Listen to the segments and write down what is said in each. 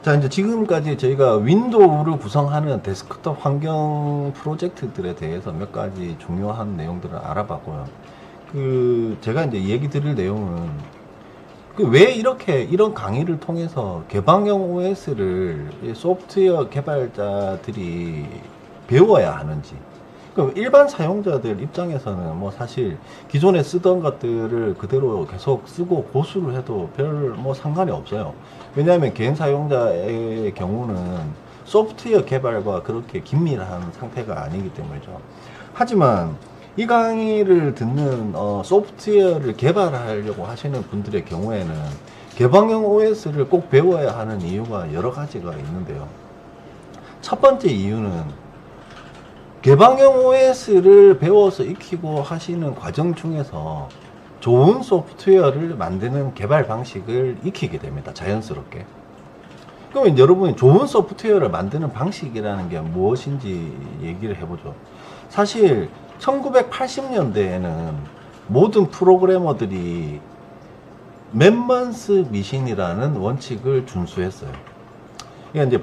자, 이제 지금까지 저희가 윈도우를 구성하는 데스크톱 환경 프로젝트들에 대해서 몇 가지 중요한 내용들을 알아봤고요. 제가 이제 얘기 드릴 내용은, 왜 이렇게, 이런 강의를 통해서 개방형 OS를 소프트웨어 개발자들이 배워야 하는지. 일반 사용자들 입장에서는 뭐 사실 기존에 쓰던 것들을 그대로 계속 쓰고 고수를 해도 별 뭐 상관이 없어요. 왜냐하면 개인 사용자의 경우는 소프트웨어 개발과 그렇게 긴밀한 상태가 아니기 때문이죠. 하지만 이 강의를 듣는 소프트웨어를 개발하려고 하시는 분들의 경우에는 개방형 OS를 꼭 배워야 하는 이유가 여러 가지가 있는데요. 첫 번째 이유는 개방형 OS를 배워서 익히고 하시는 과정 중에서 좋은 소프트웨어를 만드는 개발 방식을 익히게 됩니다. 자연스럽게. 그러면 여러분이 좋은 소프트웨어를 만드는 방식이라는 게 무엇인지 얘기를 해보죠. 사실 1980년대에는 모든 프로그래머들이 맨먼스 미신이라는 원칙을 준수했어요. 이게 이제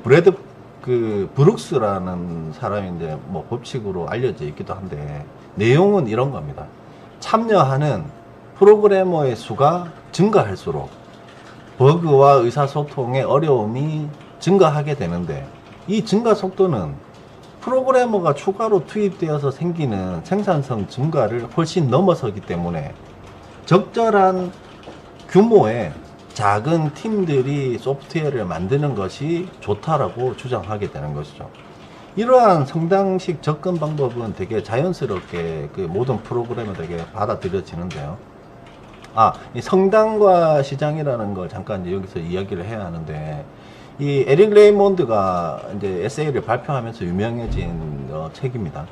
브룩스라는 사람이 이제 뭐 법칙으로 알려져 있기도 한데, 내용은 이런 겁니다. 참여하는 프로그래머의 수가 증가할수록 버그와 의사소통의 어려움이 증가하게 되는데, 이 증가 속도는 프로그래머가 추가로 투입되어서 생기는 생산성 증가를 훨씬 넘어서기 때문에 적절한 규모의 작은 팀들이 소프트웨어를 만드는 것이 좋다라고 주장하게 되는 것이죠. 이러한 성당식 접근 방법은 되게 자연스럽게 모든 프로그래머들에게 받아들여지는데요. 이 성당과 시장이라는 걸 잠깐 이제 여기서 이야기를 해야 하는데, 이 에릭 레이몬드가 이제 에세이를 발표하면서 유명해진 책입니다.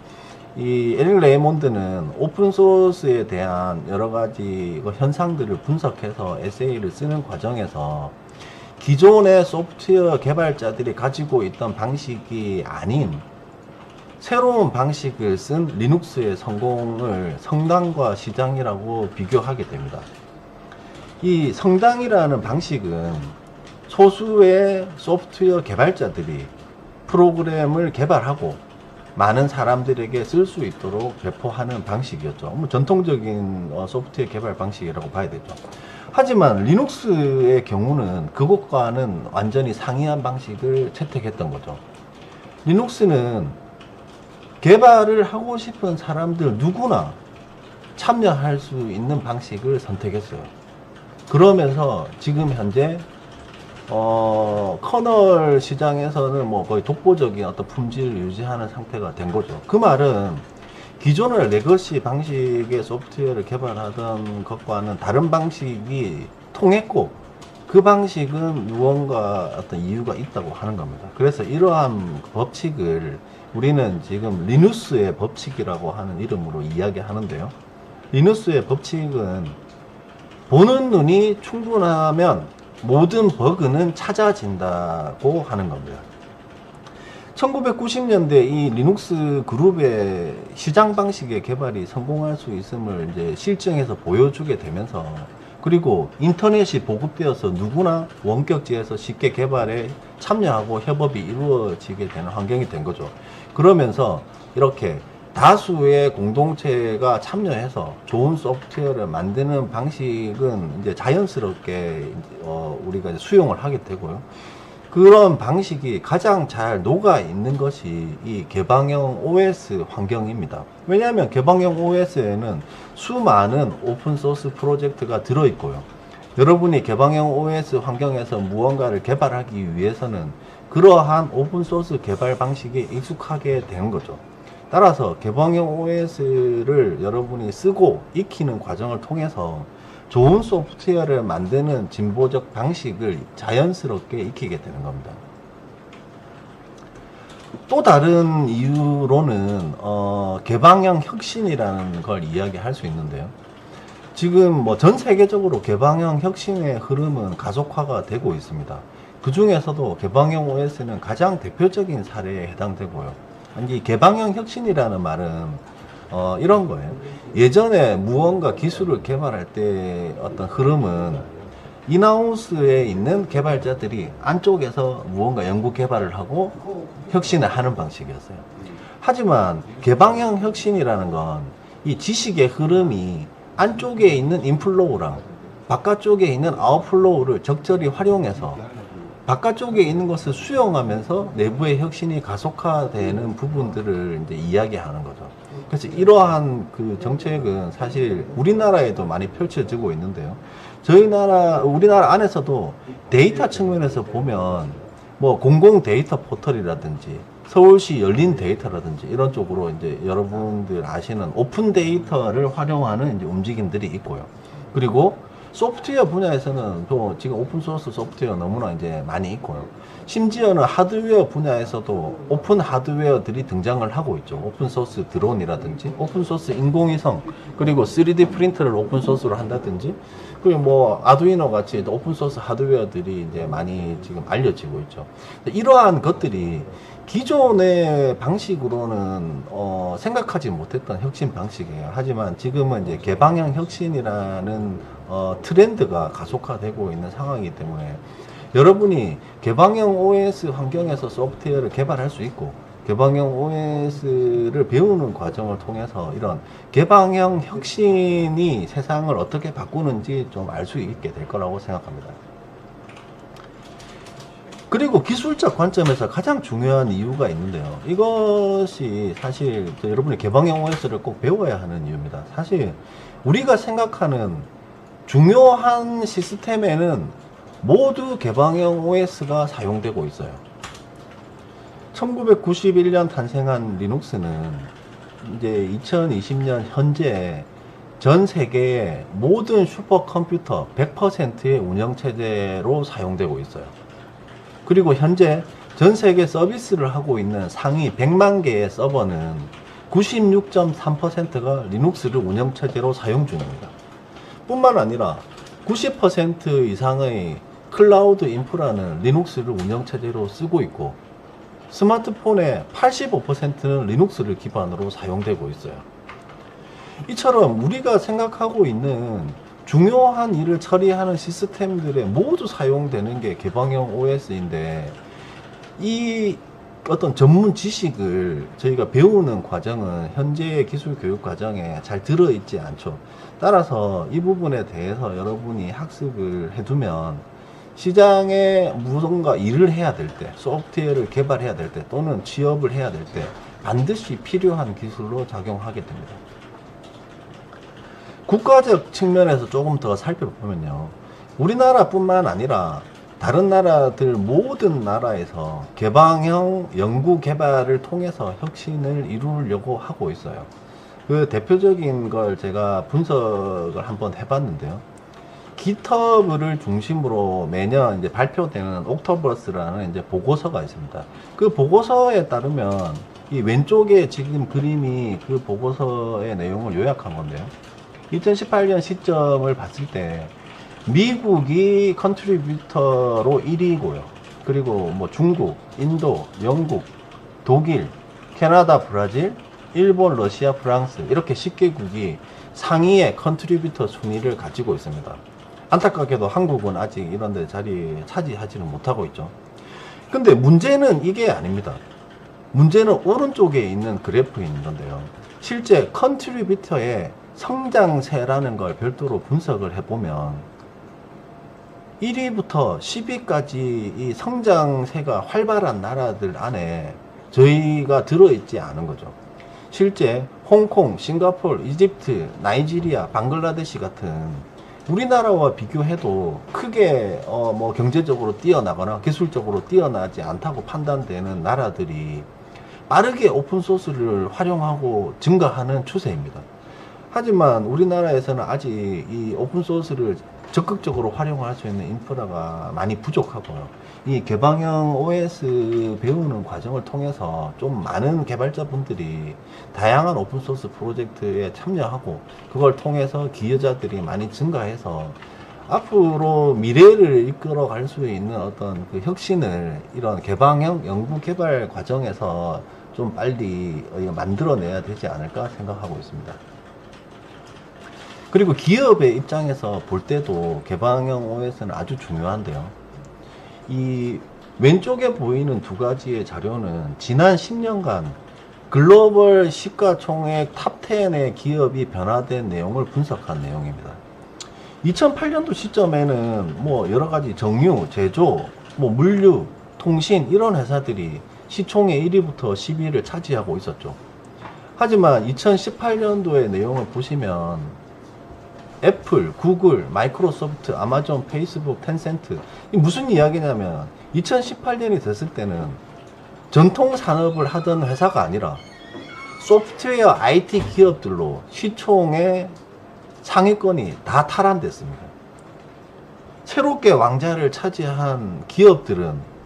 이 에릭 레이몬드는 오픈소스에 대한 여러 가지 현상들을 분석해서 에세이를 쓰는 과정에서 기존의 소프트웨어 개발자들이 가지고 있던 방식이 아닌 새로운 방식을 쓴 리눅스의 성공을 성당과 시장이라고 비교하게 됩니다. 이 성당이라는 방식은 소수의 소프트웨어 개발자들이 프로그램을 개발하고 많은 사람들에게 쓸 수 있도록 배포하는 방식이었죠. 뭐 전통적인 소프트웨어 개발 방식이라고 봐야 되죠. 하지만 리눅스의 경우는 그것과는 완전히 상이한 방식을 채택했던 거죠. 리눅스는 개발을 하고 싶은 사람들 누구나 참여할 수 있는 방식을 선택했어요. 그러면서 지금 현재 커널 시장에서는 뭐 거의 독보적인 어떤 품질을 유지하는 상태가 된 거죠. 그 말은 기존의 레거시 방식의 소프트웨어를 개발하던 것과는 다른 방식이 통했고, 그 방식은 무언가 어떤 이유가 있다고 하는 겁니다. 그래서 이러한 법칙을 우리는 지금 리누스의 법칙이라고 하는 이름으로 이야기하는데요. 리누스의 법칙은 보는 눈이 충분하면 모든 버그는 찾아진다고 하는 겁니다. 1990년대 이 리눅스 그룹의 시장 방식의 개발이 성공할 수 있음을 이제 실증해서 보여주게 되면서, 그리고 인터넷이 보급되어서 누구나 원격지에서 쉽게 개발에 참여하고 협업이 이루어지게 되는 환경이 된 거죠. 그러면서 이렇게 다수의 공동체가 참여해서 좋은 소프트웨어를 만드는 방식은 이제 자연스럽게 우리가 이제 수용을 하게 되고요. 그런 방식이 가장 잘 녹아 있는 것이 이 개방형 OS 환경입니다. 왜냐하면 개방형 OS에는 수많은 오픈소스 프로젝트가 들어있고요. 여러분이 개방형 OS 환경에서 무언가를 개발하기 위해서는 그러한 오픈소스 개발 방식에 익숙하게 되는 거죠. 따라서 개방형 OS를 여러분이 쓰고 익히는 과정을 통해서 좋은 소프트웨어를 만드는 진보적 방식을 자연스럽게 익히게 되는 겁니다. 또 다른 이유로는 개방형 혁신이라는 걸 이야기할 수 있는데요. 지금 뭐 전 세계적으로 개방형 혁신의 흐름은 가속화가 되고 있습니다. 그 중에서도 개방형 OS는 가장 대표적인 사례에 해당되고요. 이 개방형 혁신이라는 말은 이런 거예요. 예전에 무언가 기술을 개발할 때 어떤 흐름은 인하우스에 있는 개발자들이 안쪽에서 무언가 연구 개발을 하고 혁신을 하는 방식이었어요. 하지만 개방형 혁신이라는 건 이 지식의 흐름이 안쪽에 있는 인플로우랑 바깥쪽에 있는 아웃플로우를 적절히 활용해서 바깥쪽에 있는 것을 수용하면서 내부의 혁신이 가속화되는 부분들을 이제 이야기하는 거죠. 그래서 이러한 그 정책은 사실 우리나라에도 많이 펼쳐지고 있는데요. 우리나라 안에서도 데이터 측면에서 보면 뭐 공공 데이터 포털이라든지 서울시 열린 데이터라든지 이런 쪽으로 이제 여러분들 아시는 오픈 데이터를 활용하는 이제 움직임들이 있고요. 그리고 소프트웨어 분야에서는 또 지금 오픈소스 소프트웨어 너무나 이제 많이 있고요. 심지어는 하드웨어 분야에서도 오픈 하드웨어들이 등장을 하고 있죠. 오픈소스 드론이라든지 오픈소스 인공위성, 그리고 3D 프린터를 오픈소스로 한다든지, 그리고 뭐 아두이노 같이 오픈소스 하드웨어들이 이제 많이 지금 알려지고 있죠. 이러한 것들이 기존의 방식으로는 생각하지 못했던 혁신 방식이에요. 하지만 지금은 이제 개방형 혁신이라는 트렌드가 가속화되고 있는 상황이기 때문에 여러분이 개방형 OS 환경에서 소프트웨어를 개발할 수 있고 개방형 OS를 배우는 과정을 통해서 이런 개방형 혁신이 세상을 어떻게 바꾸는지 좀 알 수 있게 될 거라고 생각합니다. 그리고 기술적 관점에서 가장 중요한 이유가 있는데요. 이것이 사실 여러분이 개방형 OS를 꼭 배워야 하는 이유입니다. 사실 우리가 생각하는 중요한 시스템에는 모두 개방형 OS가 사용되고 있어요. 1991년 탄생한 리눅스는 이제 2020년 현재 전 세계의 모든 슈퍼컴퓨터 100%의 운영체제로 사용되고 있어요. 그리고 현재 전 세계 서비스를 하고 있는 상위 100만 개의 서버는 96.3%가 리눅스를 운영체제로 사용 중입니다. 뿐만 아니라 90% 이상의 클라우드 인프라는 리눅스를 운영체제로 쓰고 있고 스마트폰의 85%는 리눅스를 기반으로 사용되고 있어요. 이처럼 우리가 생각하고 있는 중요한 일을 처리하는 시스템들에 모두 사용되는 게 개방형 OS인데 이 어떤 전문 지식을 저희가 배우는 과정은 현재의 기술 교육 과정에 잘 들어있지 않죠. 따라서 이 부분에 대해서 여러분이 학습을 해두면 시장에 무언가 일을 해야 될 때, 소프트웨어를 개발해야 될 때, 또는 취업을 해야 될 때 반드시 필요한 기술로 작용하게 됩니다. 국가적 측면에서 조금 더 살펴보면요. 우리나라뿐만 아니라 다른 나라들 모든 나라에서 개방형 연구 개발을 통해서 혁신을 이루려고 하고 있어요. 그 대표적인 걸 제가 분석을 한번 해봤는데요. GitHub를 중심으로 매년 이제 발표되는 옥토버스라는 이제 보고서가 있습니다. 그 보고서에 따르면 이 왼쪽에 지금 그림이 그 보고서의 내용을 요약한 건데요. 2018년 시점을 봤을 때 미국이 컨트리뷰터로 1위고요. 그리고 뭐 중국, 인도, 영국, 독일, 캐나다, 브라질, 일본, 러시아, 프랑스 이렇게 10개국이 상위의 컨트리뷰터 순위를 가지고 있습니다. 안타깝게도 한국은 아직 이런 데 자리 차지하지는 못하고 있죠. 근데 문제는 이게 아닙니다. 문제는 오른쪽에 있는 그래프에 있는 건데요. 실제 컨트리뷰터의 성장세라는 걸 별도로 분석을 해보면 1위부터 10위까지 이 성장세가 활발한 나라들 안에 저희가 들어있지 않은 거죠. 실제 홍콩, 싱가포르, 이집트, 나이지리아, 방글라데시 같은 우리나라와 비교해도 크게 뭐 경제적으로 뛰어나거나 기술적으로 뛰어나지 않다고 판단되는 나라들이 빠르게 오픈소스를 활용하고 증가하는 추세입니다. 하지만 우리나라에서는 아직 이 오픈소스를 적극적으로 활용할 수 있는 인프라가 많이 부족하고요. 이 개방형 OS 배우는 과정을 통해서 좀 많은 개발자분들이 다양한 오픈소스 프로젝트에 참여하고 그걸 통해서 기여자들이 많이 증가해서 앞으로 미래를 이끌어 갈 수 있는 어떤 그 혁신을 이런 개방형 연구 개발 과정에서 좀 빨리 만들어내야 되지 않을까 생각하고 있습니다. 그리고 기업의 입장에서 볼 때도 개방형 OS는 아주 중요한데요. 이 왼쪽에 보이는 두 가지의 자료는 지난 10년간 글로벌 시가총액 탑10의 기업이 변화된 내용을 분석한 내용입니다. 2008년도 시점에는 뭐 여러 가지 정유, 제조, 뭐 물류, 통신 이런 회사들이 시총의 1위부터 10위를 차지하고 있었죠. 하지만 2018년도의 내용을 보시면 애플, 구글, 마이크로소프트, 아마존, 페이스북, 텐센트 무슨 이야기냐면 2018년이 됐을 때는 전통 산업을 하던 회사가 아니라 소프트웨어 IT 기업들로 시총의 상위권이 다 탈환됐습니다. 새롭게 왕자를 차지한 기업들은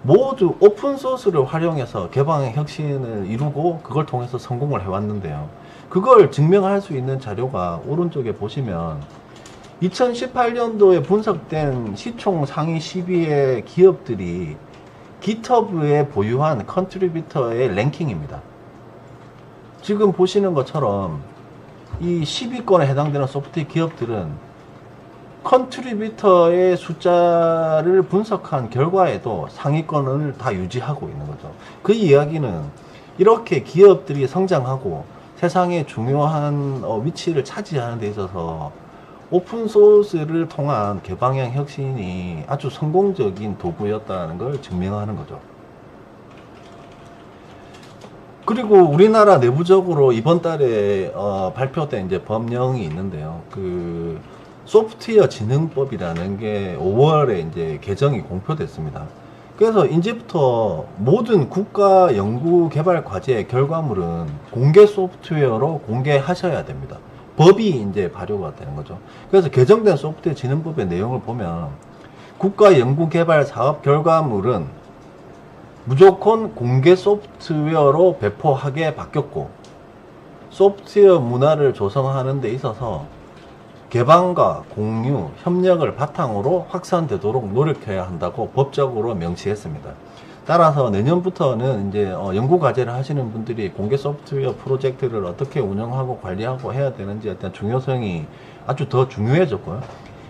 모두 오픈소스를 활용해서 개방의 혁신을 이루고 그걸 통해서 성공을 해왔는데요. 그걸 증명할 수 있는 자료가 오른쪽에 보시면 2018년도에 분석된 시총 상위 10위의 기업들이 GitHub에 보유한 컨트리뷰터의 랭킹입니다. 지금 보시는 것처럼 이 10위권에 해당되는 소프트웨어 기업들은 컨트리뷰터의 숫자를 분석한 결과에도 상위권을 다 유지하고 있는 거죠. 그 이야기는 이렇게 기업들이 성장하고 세상에 중요한 위치를 차지하는 데 있어서 오픈소스를 통한 개방형 혁신이 아주 성공적인 도구였다는 걸 증명하는 거죠. 그리고 우리나라 내부적으로 이번 달에 발표된 이제 법령이 있는데요. 그 소프트웨어 진흥법이라는 게 5월에 이제 개정이 공표됐습니다. 그래서 이제부터 모든 국가 연구 개발 과제의 결과물은 공개 소프트웨어로 공개하셔야 됩니다. 법이 이제 발효가 되는 거죠. 그래서 개정된 소프트웨어 진흥법의 내용을 보면 국가 연구 개발 사업 결과물은 무조건 공개 소프트웨어로 배포하게 바뀌었고, 소프트웨어 문화를 조성하는 데 있어서 개방과 공유, 협력을 바탕으로 확산되도록 노력해야 한다고 법적으로 명시했습니다. 따라서 내년부터는 이제 연구과제를 하시는 분들이 공개 소프트웨어 프로젝트를 어떻게 운영하고 관리하고 해야 되는지에 대한 중요성이 아주 더 중요해졌고요.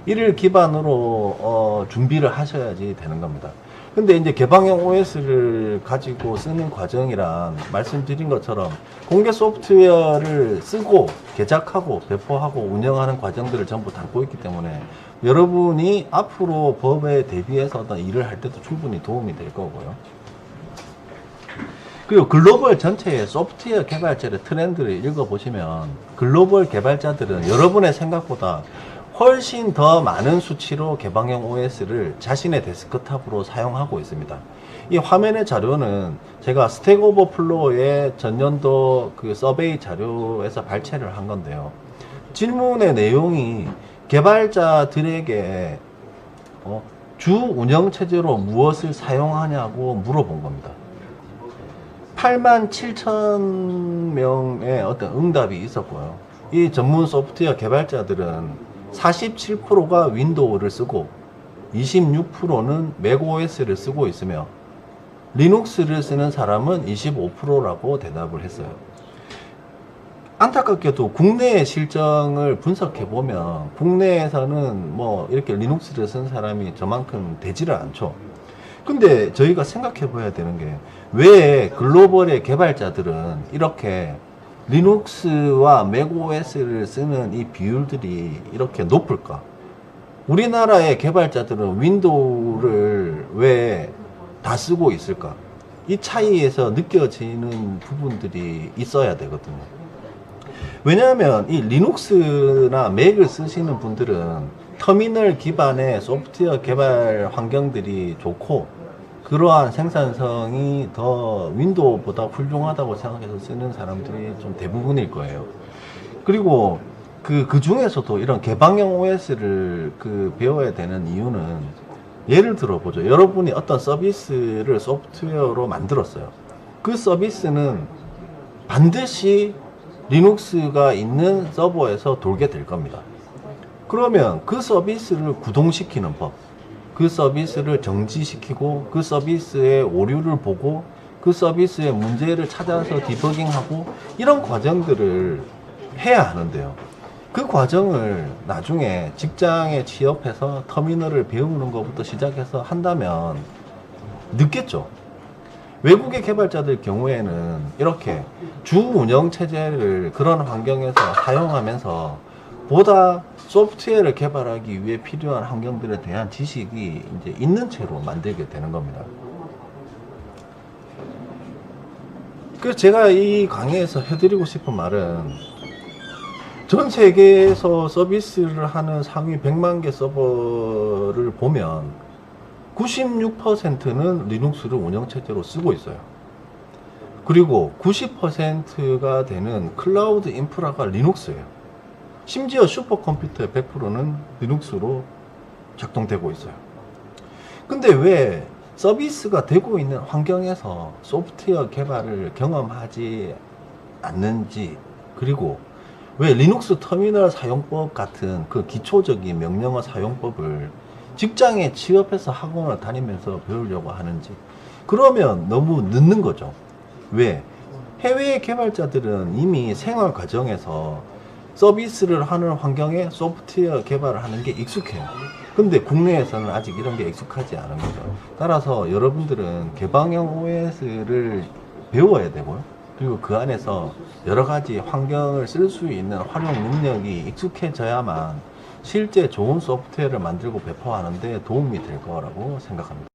이를 기반으로 준비를 하셔야지 되는 겁니다. 근데 이제 개방형 OS를 가지고 쓰는 과정이란 말씀드린 것처럼 공개 소프트웨어를 쓰고 개작하고 배포하고 운영하는 과정들을 전부 담고 있기 때문에 여러분이 앞으로 법에 대비해서 어떤 일을 할 때도 충분히 도움이 될 거고요. 그리고 글로벌 전체의 소프트웨어 개발자의 트렌드를 읽어보시면 글로벌 개발자들은 여러분의 생각보다 훨씬 더 많은 수치로 개방형 OS를 자신의 데스크탑으로 사용하고 있습니다. 이 화면의 자료는 제가 스택 오버플로우의 전년도 그 서베이 자료에서 발췌를 한 건데요. 질문의 내용이 개발자들에게 주 운영 체제로 무엇을 사용하냐고 물어본 겁니다. 87,000명의 어떤 응답이 있었고요. 이 전문 소프트웨어 개발자들은 47%가 윈도우를 쓰고 26%는 맥OS를 쓰고 있으며 리눅스를 쓰는 사람은 25%라고 대답을 했어요. 안타깝게도 국내의 실정을 분석해 보면 국내에서는 뭐 이렇게 리눅스를 쓴 사람이 저만큼 되지를 않죠. 근데 저희가 생각해 봐야 되는 게 왜 글로벌의 개발자들은 이렇게 리눅스와 맥OS를 쓰는 이 비율들이 이렇게 높을까? 우리나라의 개발자들은 윈도우를 왜 다 쓰고 있을까? 이 차이에서 느껴지는 부분들이 있어야 되거든요. 왜냐하면 이 리눅스나 맥을 쓰시는 분들은 터미널 기반의 소프트웨어 개발 환경들이 좋고 그러한 생산성이 더 윈도우보다 훌륭하다고 생각해서 쓰는 사람들이 좀 대부분일 거예요. 그리고 그 중에서도 이런 개방형 OS를 배워야 되는 이유는 예를 들어 보죠. 여러분이 어떤 서비스를 소프트웨어로 만들었어요. 그 서비스는 반드시 리눅스가 있는 서버에서 돌게 될 겁니다. 그러면 그 서비스를 구동시키는 법, 그 서비스를 정지시키고 그 서비스의 오류를 보고 그 서비스의 문제를 찾아서 디버깅하고 이런 과정들을 해야 하는데요. 그 과정을 나중에 직장에 취업해서 터미널을 배우는 것부터 시작해서 한다면 늦겠죠. 외국의 개발자들 경우에는 이렇게 주 운영 체제를 그런 환경에서 사용하면서 보다 소프트웨어를 개발하기 위해 필요한 환경들에 대한 지식이 이제 있는 채로 만들게 되는 겁니다. 그래서 제가 이 강의에서 해드리고 싶은 말은 전 세계에서 서비스를 하는 상위 100만 개 서버를 보면 96%는 리눅스를 운영체제로 쓰고 있어요. 그리고 90%가 되는 클라우드 인프라가 리눅스예요. 심지어 슈퍼컴퓨터의 100%는 리눅스로 작동되고 있어요. 근데 왜 서비스가 되고 있는 환경에서 소프트웨어 개발을 경험하지 않는지, 그리고 왜 리눅스 터미널 사용법 같은 그 기초적인 명령어 사용법을 직장에 취업해서 학원을 다니면서 배우려고 하는지, 그러면 너무 늦는 거죠. 왜? 해외 개발자들은 이미 생활 과정에서 서비스를 하는 환경에 소프트웨어 개발을 하는 게 익숙해요. 근데 국내에서는 아직 이런 게 익숙하지 않은 거죠. 따라서 여러분들은 개방형 OS를 배워야 되고요. 그리고 그 안에서 여러 가지 환경을 쓸 수 있는 활용 능력이 익숙해져야만 실제 좋은 소프트웨어를 만들고 배포하는 데 도움이 될 거라고 생각합니다.